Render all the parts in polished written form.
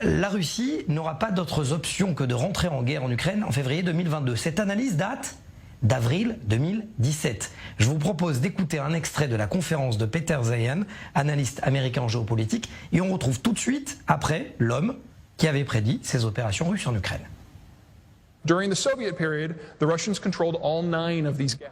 la Russie n'aura pas d'autres options que de rentrer en guerre en Ukraine en février 2022. Cette analyse date d'avril 2017. Je vous propose d'écouter un extrait de la conférence de Peter Zeihan, analyste américain en géopolitique, et on retrouve tout de suite après l'homme qui avait prédit ces opérations russes en Ukraine.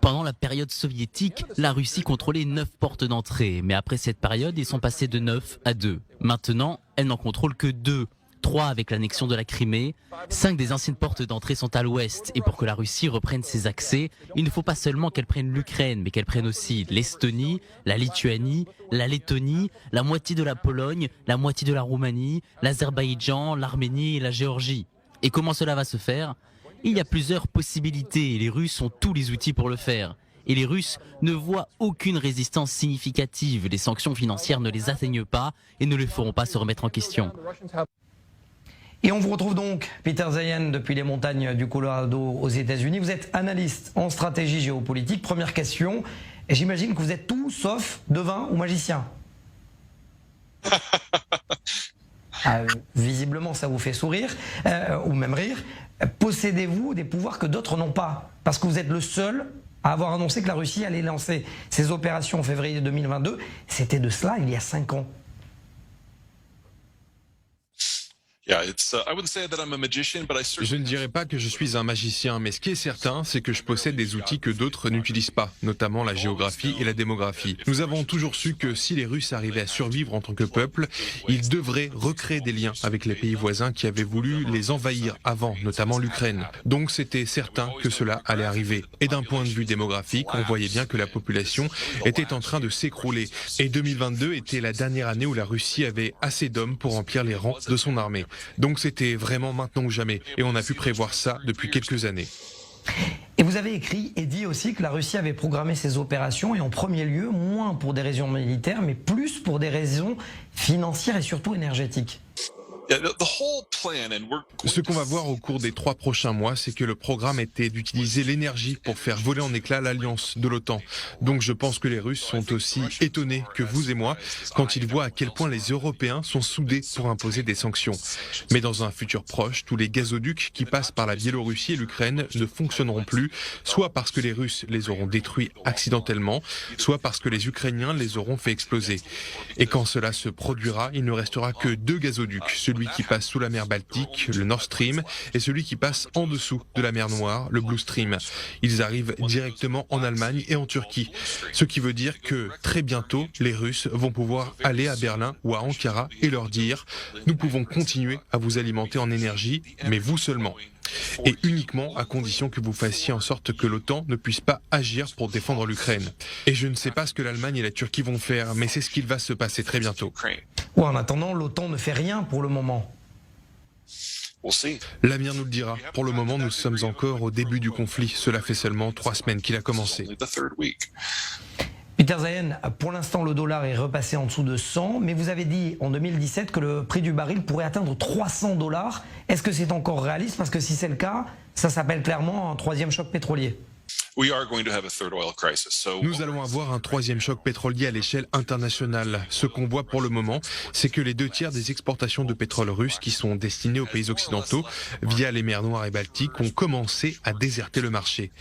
Pendant la période soviétique, la Russie contrôlait 9 portes d'entrée, mais après cette période, ils sont passés de 9 à 2. Maintenant, elle n'en contrôle que 2. 3 avec l'annexion de la Crimée, 5 des anciennes portes d'entrée sont à l'ouest. Et pour que la Russie reprenne ses accès, il ne faut pas seulement qu'elle prenne l'Ukraine, mais qu'elle prenne aussi l'Estonie, la Lituanie, la Lettonie, la moitié de la Pologne, la moitié de la Roumanie, l'Azerbaïdjan, l'Arménie et la Géorgie. Et comment cela va se faire ? Il y a plusieurs possibilités et les Russes ont tous les outils pour le faire. Et les Russes ne voient aucune résistance significative. Les sanctions financières ne les atteignent pas et ne les feront pas se remettre en question. Et on vous retrouve donc, Peter Zeihan, depuis les montagnes du Colorado aux États-Unis. Vous êtes analyste en stratégie géopolitique. Première question, et j'imagine que vous êtes tout sauf devin ou magicien. Visiblement, ça vous fait sourire, ou même rire. Possédez-vous des pouvoirs que d'autres n'ont pas? Parce que vous êtes le seul à avoir annoncé que la Russie allait lancer ses opérations en février 2022. C'était de cela il y a 5 ans. Je ne dirais pas que je suis un magicien, mais ce qui est certain, c'est que je possède des outils que d'autres n'utilisent pas, notamment la géographie et la démographie. Nous avons toujours su que si les Russes arrivaient à survivre en tant que peuple, ils devraient recréer des liens avec les pays voisins qui avaient voulu les envahir avant, notamment l'Ukraine. Donc c'était certain que cela allait arriver. Et d'un point de vue démographique, on voyait bien que la population était en train de s'écrouler. Et 2022 était la dernière année où la Russie avait assez d'hommes pour remplir les rangs de son armée. Donc c'était vraiment maintenant ou jamais, et on a pu prévoir ça depuis quelques années. Et vous avez écrit et dit aussi que la Russie avait programmé ses opérations, et en premier lieu, moins pour des raisons militaires, mais plus pour des raisons financières et surtout énergétiques. Ce qu'on va voir au cours des 3 prochains mois, c'est que le programme était d'utiliser l'énergie pour faire voler en éclats l'alliance de l'OTAN. Donc je pense que les Russes sont aussi étonnés que vous et moi quand ils voient à quel point les Européens sont soudés pour imposer des sanctions. Mais dans un futur proche, tous les gazoducs qui passent par la Biélorussie et l'Ukraine ne fonctionneront plus, soit parce que les Russes les auront détruits accidentellement, soit parce que les Ukrainiens les auront fait exploser. Et quand cela se produira, il ne restera que 2 gazoducs, celui qui passe sous la mer Baltique, le Nord Stream, et celui qui passe en dessous de la mer Noire, le Blue Stream. Ils arrivent directement en Allemagne et en Turquie. Ce qui veut dire que très bientôt, les Russes vont pouvoir aller à Berlin ou à Ankara et leur dire « Nous pouvons continuer à vous alimenter en énergie, mais vous seulement ». Et uniquement à condition que vous fassiez en sorte que l'OTAN ne puisse pas agir pour défendre l'Ukraine. Et je ne sais pas ce que l'Allemagne et la Turquie vont faire, mais c'est ce qu'il va se passer très bientôt. Ou en attendant, l'OTAN ne fait rien pour le moment. L'avenir nous le dira. Pour le moment, nous sommes encore au début du conflit. Cela fait seulement 3 semaines qu'il a commencé. Peter Zeihan, pour l'instant, le dollar est repassé en dessous de 100, mais vous avez dit en 2017 que le prix du baril pourrait atteindre 300 $. Est-ce que c'est encore réaliste? Parce que si c'est le cas, ça s'appelle clairement un 3e choc pétrolier. Nous allons avoir un 3e choc pétrolier à l'échelle internationale. Ce qu'on voit pour le moment, c'est que les 2 tiers des exportations de pétrole russe qui sont destinées aux pays occidentaux, via les mers Noires et Baltiques, ont commencé à déserter le marché.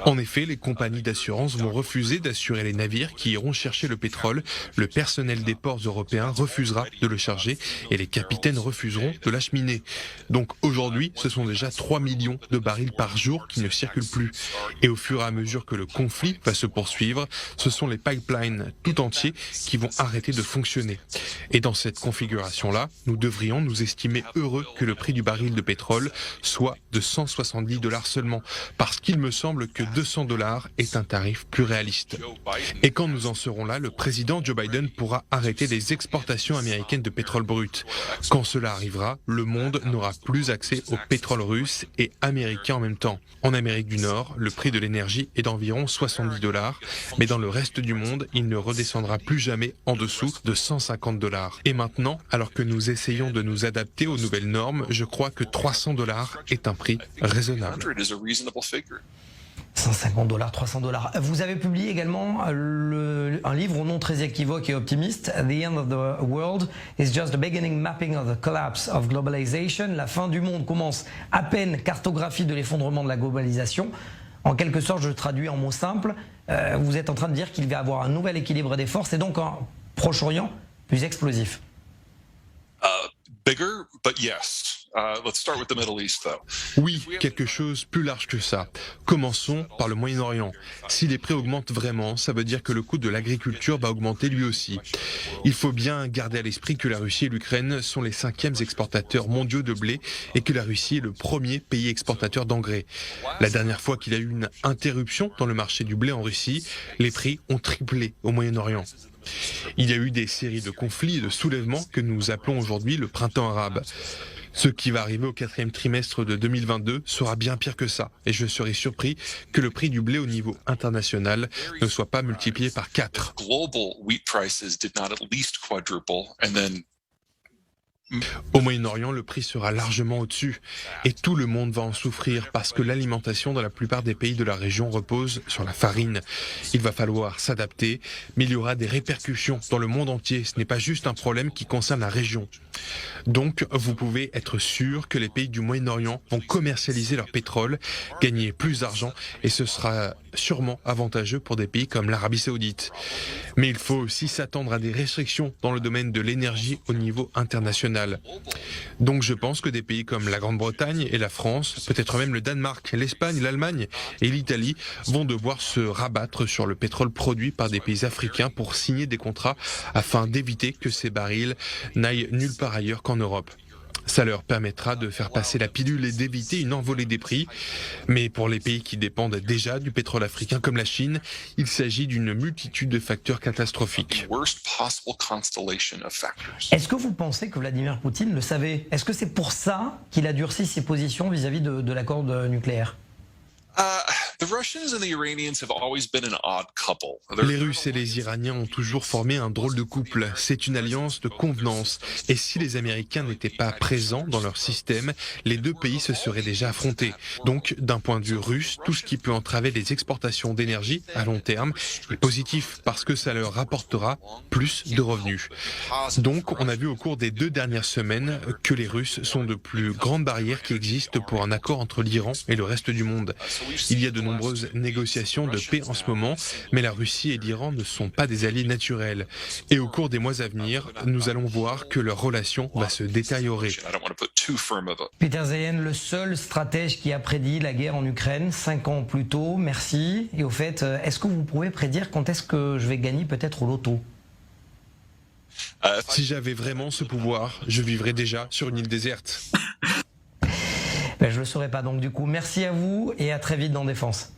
En effet, les compagnies d'assurance vont refuser d'assurer les navires qui iront chercher le pétrole, le personnel des ports européens refusera de le charger et les capitaines refuseront de l'acheminer. Donc aujourd'hui, ce sont déjà 3 millions de barils par jour qui ne circulent plus. Et au fur et à mesure que le conflit va se poursuivre, ce sont les pipelines tout entiers qui vont arrêter de fonctionner. Et dans cette configuration-là, nous devrions nous estimer heureux que le prix du baril de pétrole soit de 170 $ seulement, parce qu'il me semble que 200 $ est un tarif plus réaliste. Et quand nous en serons là, le président Joe Biden pourra arrêter les exportations américaines de pétrole brut. Quand cela arrivera, le monde n'aura plus accès au pétrole russe et américain en même temps. En Amérique du Nord, le prix de l'énergie est d'environ 70 $, mais dans le reste du monde, il ne redescendra plus jamais en dessous de 150 $. Et maintenant, alors que nous essayons de nous adapter aux nouvelles normes, je crois que 300 $ est un prix raisonnable. $150, $300. Vous avez publié également un livre au nom très équivoque et optimiste, The End of the World is just the beginning mapping of the collapse of globalization. La fin du monde commence à peine, cartographie de l'effondrement de la globalisation. En quelque sorte, je le traduis en mots simples, vous êtes en train de dire qu'il va y avoir un nouvel équilibre des forces et donc un Proche-Orient plus explosif. Bigger, but yes. Let's start with the Middle East, though. Oui, quelque chose plus large que ça. Commençons par le Moyen-Orient. Si les prix augmentent vraiment, ça veut dire que le coût de l'agriculture va augmenter lui aussi. Il faut bien garder à l'esprit que la Russie et l'Ukraine sont les 5e exportateurs mondiaux de blé et que la Russie est le premier pays exportateur d'engrais. La dernière fois qu'il y a eu une interruption dans le marché du blé en Russie, les prix ont triplé au Moyen-Orient. Il y a eu des séries de conflits et de soulèvements que nous appelons aujourd'hui le printemps arabe. Ce qui va arriver au 4e trimestre de 2022 sera bien pire que ça. Et je serais surpris que le prix du blé au niveau international ne soit pas multiplié par 4. Global wheat prices did not at least quadruple, and then Au Moyen-Orient, le prix sera largement au-dessus. Et tout le monde va en souffrir parce que l'alimentation dans la plupart des pays de la région repose sur la farine. Il va falloir s'adapter, mais il y aura des répercussions dans le monde entier. Ce n'est pas juste un problème qui concerne la région. Donc, vous pouvez être sûr que les pays du Moyen-Orient vont commercialiser leur pétrole, gagner plus d'argent, et ce sera sûrement avantageux pour des pays comme l'Arabie Saoudite. Mais il faut aussi s'attendre à des restrictions dans le domaine de l'énergie au niveau international. Donc je pense que des pays comme la Grande-Bretagne et la France, peut-être même le Danemark, l'Espagne, l'Allemagne et l'Italie vont devoir se rabattre sur le pétrole produit par des pays africains pour signer des contrats afin d'éviter que ces barils n'aillent nulle part ailleurs qu'en Europe. Ça leur permettra de faire passer la pilule et d'éviter une envolée des prix. Mais pour les pays qui dépendent déjà du pétrole africain comme la Chine, il s'agit d'une multitude de facteurs catastrophiques. worst possible constellation of factors. Est-ce que vous pensez que Vladimir Poutine le savait? Est-ce que c'est pour ça qu'il a durci ses positions vis-à-vis de l'accord nucléaire? The Russians and the Iranians have always been an odd couple. Les Russes et les Iraniens ont toujours formé un drôle de couple. C'est une alliance de convenance. Et si les Américains n'étaient pas présents dans leur système, les deux pays se seraient déjà affrontés. Donc, d'un point de vue russe, tout ce qui peut entraver les exportations d'énergie à long terme est positif parce que ça leur rapportera plus de revenus. Donc, on a vu au cours des 2 dernières semaines que les Russes sont de plus grandes barrières qui existent pour un accord entre l'Iran et le reste du monde. Il y a de nombreuses négociations de paix en ce moment, mais la Russie et l'Iran ne sont pas des alliés naturels. Et au cours des mois à venir, nous allons voir que leur relation va se détériorer. I don't want to put too firm of a Peter Zeihan, le seul stratège qui a prédit la guerre en Ukraine 5 ans plus tôt, merci. Et au fait, est-ce que vous pouvez prédire quand est-ce que je vais gagner peut-être au loto? Si j'avais vraiment ce pouvoir, je vivrais déjà sur une île déserte. Ben, je ne le saurais pas donc du coup. Merci à vous et à très vite dans Défense.